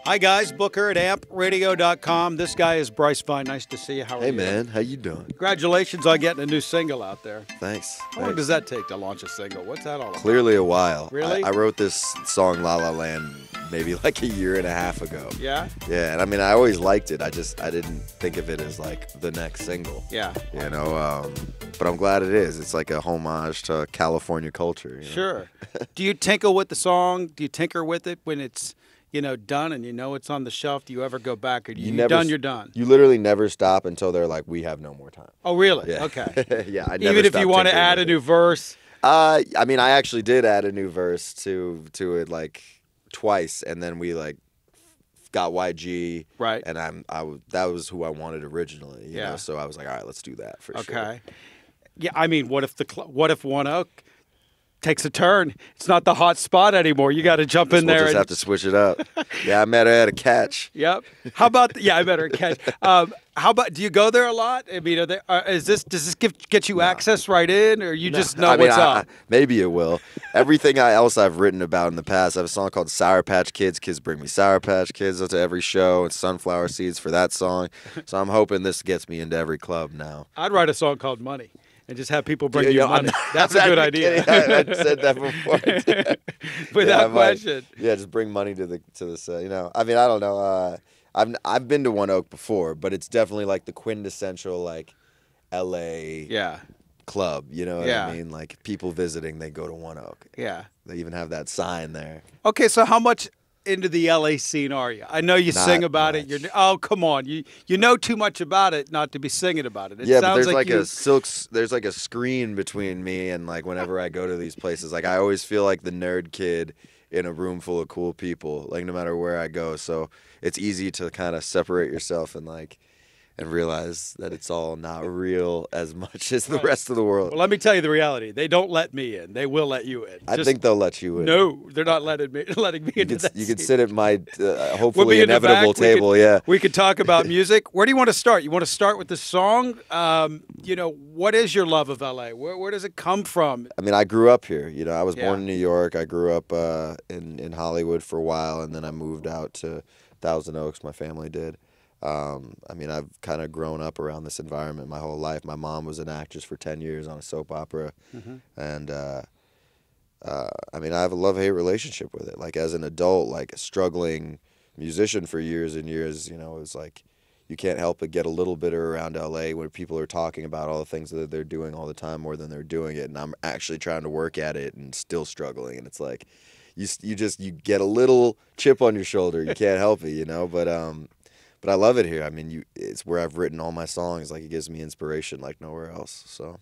Hi, guys. Booker at ampradio.com. This guy is Bryce Vine. Nice to see you. How are you? Hey, man. How you doing? Congratulations on getting a new single out there. Thanks. How long does that take to launch a single? What's that all about? Clearly a while. Really? I wrote this song La La Land maybe like a year and a half ago. Yeah? Yeah, and I mean, I always liked it. I didn't think of it as like the next single. Yeah. You know, but I'm glad it is. It's like a homage to California culture. You know? Sure. Do you tinkle with the song? Do you tinker with it when it's, done and it's on the shelf? Do you ever go back, or you're done? You literally never stop until they're like, we have no more time. Oh, really? Yeah. Okay. Yeah, I never Even if stop you want to tinkering add with a new it. verse? I mean, I actually did add a new verse to it like twice, and then we like got YG, Right. And that was who I wanted originally, you know. So I was like, all right, let's do that for sure. Okay. Yeah, I mean, what if One Oak takes a turn? It's not the hot spot anymore. You got to jump in We'll there. just have to switch it up. Yeah, I met her at a catch. Yep. How about? I better catch. How about? Do you go there a lot? I mean, does this get you access right in, or you just know what's up? Maybe it will. Everything else I've written about in the past, I have a song called Sour Patch Kids. Kids bring me Sour Patch Kids to every show, and sunflower seeds for that song. So I'm hoping this gets me into every club now. I'd write a song called Money and just have people bring you money. That's a good idea. I said that before. Without question. Yeah, just bring money to the set. I mean, I don't know. I've been to One Oak before, but it's definitely like the quintessential like L.A. club. You know what I mean? Like people visiting, they go to One Oak. Yeah. They even have that sign there. Okay, so how much into the LA scene are you? I know you sing about it. Oh, come on. You know too much about it not to be singing about it. It yeah, sounds but there's like a screen between me and like whenever I go to these places. Like I always feel like the nerd kid in a room full of cool people, like no matter where I go. So it's easy to kind of separate yourself and realize that it's all not real as much as the rest of the world. Well, let me tell you the reality. They don't let me in. They will let you in. I think they'll let you in. No, they're not letting me into that. You could sit at my hopefully inevitable table. We could talk about music. Where do you want to start? You want to start with the song? What is your love of LA? Where does it come from? I mean, I grew up here. I was born in New York. I grew up in Hollywood for a while, and then I moved out to Thousand Oaks. My family did. I mean, I've kind of grown up around this environment my whole life. My mom was an actress for 10 years on a soap opera. And, I mean, I have a love-hate relationship with it. Like, as an adult, like, a struggling musician for years and years, it's like you can't help but get a little bitter around L.A. when people are talking about all the things that they're doing all the time more than they're doing it. And I'm actually trying to work at it and still struggling. And it's like you get a little chip on your shoulder. You can't help it, But I love it here. I mean, it's where I've written all my songs. Like, it gives me inspiration like nowhere else. So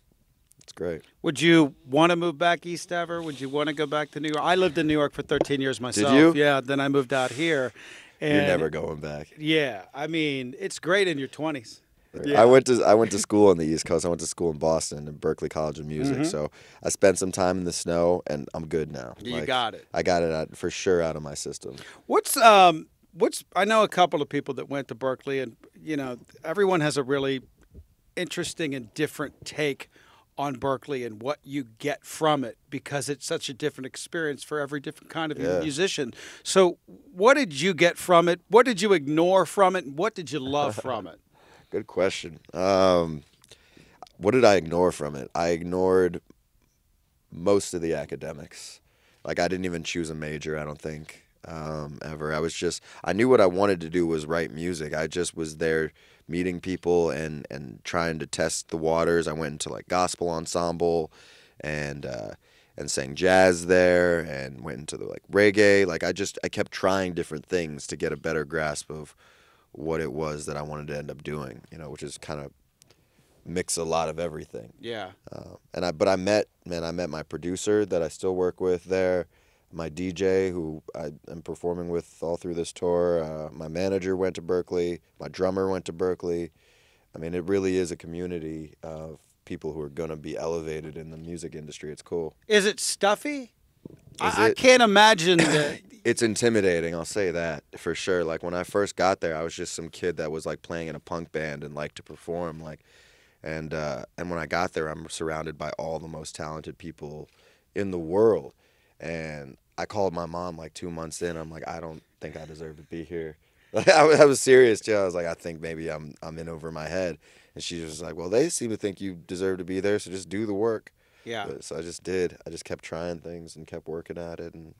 it's great. Would you want to move back east ever? Would you want to go back to New York? I lived in New York for 13 years myself. Did you? Yeah, then I moved out here. And you're never going back. Yeah. I mean, it's great in your 20s. Yeah. I went to school on the East Coast. I went to school in Boston, at Berkeley College of Music. So I spent some time in the snow, and I'm good now. You got it. I got it for sure out of my system. I know a couple of people that went to Berkeley, and everyone has a really interesting and different take on Berkeley and what you get from it, because it's such a different experience for every different kind of musician. So what did you get from it? What did you ignore from it? And what did you love from it? Good question. What did I ignore from it? I ignored most of the academics. Like, I didn't even choose a major, I don't think. Ever. I knew what I wanted to do was write music. I just was there meeting people and trying to test the waters. I went into like gospel ensemble and sang jazz there, and went into the like reggae. Like I kept trying different things to get a better grasp of what it was that I wanted to end up doing, which is kind of mix a lot of everything. Yeah. But I met my producer that I still work with there. My DJ, who I am performing with all through this tour. My manager went to Berkeley. My drummer went to Berkeley. I mean, it really is a community of people who are going to be elevated in the music industry. It's cool. Is it stuffy? I can't imagine that. It's intimidating, I'll say that, for sure. Like, when I first got there, I was just some kid that was, like, playing in a punk band and liked to perform. And when I got there, I'm surrounded by all the most talented people in the world. And I called my mom like 2 months in. I'm like, I don't think I deserve to be here. I was serious too. I was like, I think maybe I'm in over my head. And she was like, well, they seem to think you deserve to be there, so just do the work. Yeah. So I just did. I just kept trying things and kept working at it, and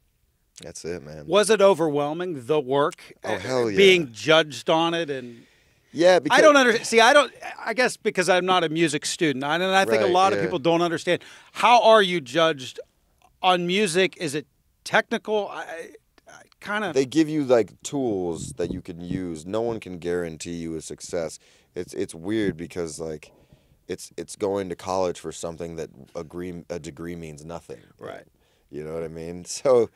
that's it, man. Was it overwhelming, the work? Oh, hell yeah. Being judged on it and... Yeah, because... I don't understand. See, I guess because I'm not a music student, and I think a lot of people don't understand. How are you judged on music? Is it technical? I kind of... They give you, like, tools that you can use. No one can guarantee you a success. It's weird because, like, it's going to college for something that a degree means nothing. Right. You know what I mean? So,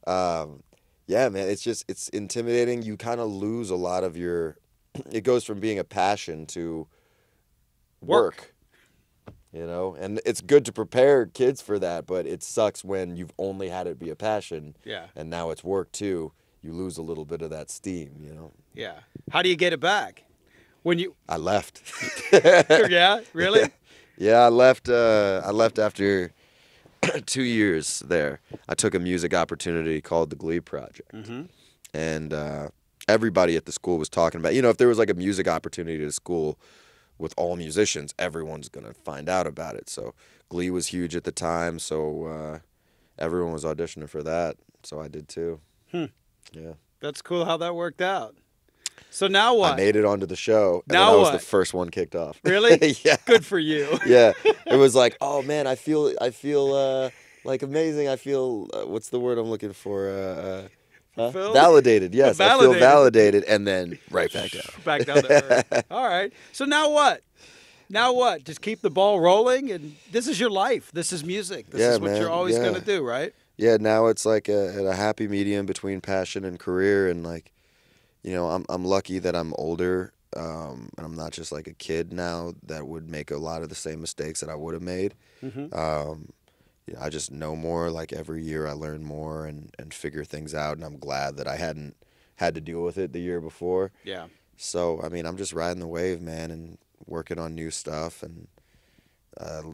yeah, man, it's intimidating. You kind of lose a lot of your... It goes from being a passion to work. You know? And it's good to prepare kids for that, but it sucks when you've only had it be a passion. Yeah. And now it's work, too. You lose a little bit of that steam, you know? Yeah. How do you get it back? I left. Yeah, really? Yeah, I left after 2 years there. I took a music opportunity called the Glee Project. Mm-hmm. And everybody at the school was talking about, if there was like a music opportunity at a school with all musicians, everyone's going to find out about it. So Glee was huge at the time, so everyone was auditioning for that. So I did too. Yeah. That's cool how that worked out. So now what? I made it onto the show, and now then I was what? the first one kicked off. Really? Yeah. Good for you. Yeah. It was like, oh man, I feel like amazing. I feel what's the word I'm looking for? Validated. Yes, validated. I feel validated, and then right back down. Back down to earth. All right. So now what? Now what? Just keep the ball rolling, and this is your life. This is music. This is what you're always going to do, right? Yeah. Now it's like a happy medium between passion and career, and like. I'm lucky that I'm older, and I'm not just like a kid now that would make a lot of the same mistakes that I would have made. Mm-hmm. I just know more. Like every year I learn more and figure things out, and I'm glad that I hadn't had to deal with it the year before. Yeah. So, I mean, I'm just riding the wave, man, and working on new stuff, and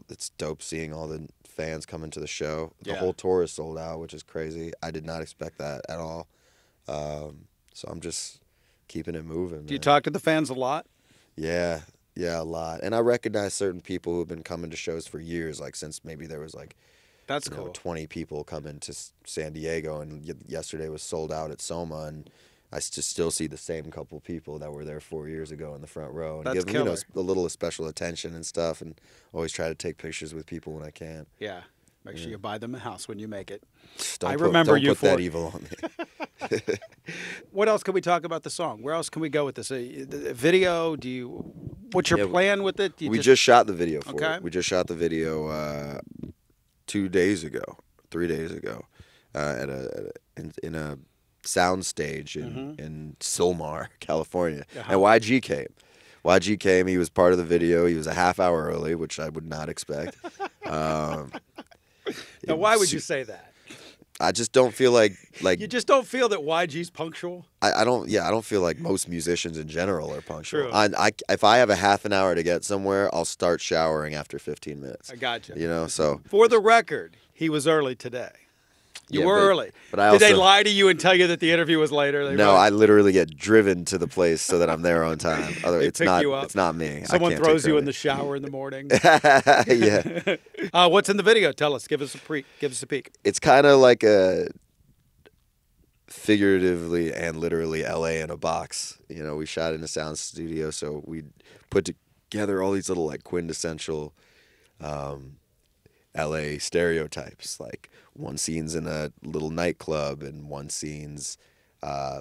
it's dope seeing all the fans coming to the show. The whole tour is sold out, which is crazy. I did not expect that at all. So I'm just keeping it moving. Do you talk to the fans a lot? Yeah, a lot. And I recognize certain people who have been coming to shows for years, like since maybe there was like that's cool. 20 people coming to San Diego, and yesterday was sold out at Soma, and I just still see the same couple people that were there 4 years ago in the front row, and that's give them a little special attention and stuff, and always try to take pictures with people when I can. Yeah. Make sure you buy them a house when you make it. Don't put that evil on me. What else can we talk about the song? Where else can we go with this? A video? What's your plan with it? We just shot the video for it. We just shot the video 3 days ago, in a sound stage in Silmar, California. And YG came. YG came. He was part of the video. He was a half hour early, which I would not expect. Now, why would you say that? I just don't feel like you just don't feel that YG's punctual. I don't feel like most musicians in general are punctual. True. If I have a half an hour to get somewhere, I'll start showering after 15 minutes. I gotcha. So for the record, he was early today. You were early. But Did they lie to you and tell you that the interview was later? No, I literally get driven to the place so that I'm there on time. It's not me. Someone throws you in the shower in the morning. Yeah. What's in the video? Tell us. Give us a peek. It's kind of like a figuratively and literally LA in a box. We shot in a sound studio, so we put together all these little like quintessential LA stereotypes. Like one scene's in a little nightclub and one scene's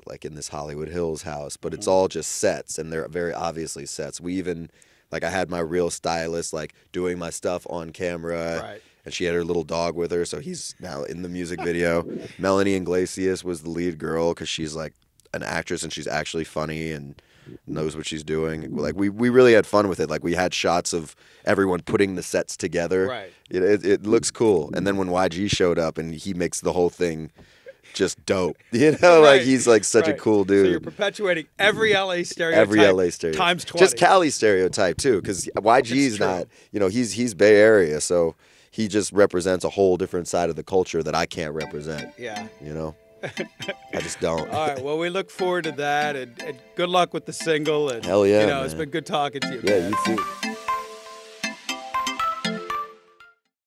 like in this Hollywood Hills house, but it's all just sets, and they're very obviously sets. We even like I had my real stylist like doing my stuff on camera, right. And she had her little dog with her, so he's now in the music video. Melanie Iglesias was the lead girl because she's like an actress and she's actually funny and knows what she's doing. Like we really had fun with it. Like we had shots of everyone putting the sets together. Right. It looks cool. And then when YG showed up and he makes the whole thing just dope. Right. Like he's like such a cool dude. So you're perpetuating every LA stereotype. Times 20. Just Cali stereotype too, because YG's not, he's Bay Area, so he just represents a whole different side of the culture that I can't represent. Yeah. I just don't. All right. Well, we look forward to that, and good luck with the single. And, Hell yeah, It's man. been good talking to you. Yeah, man. you too.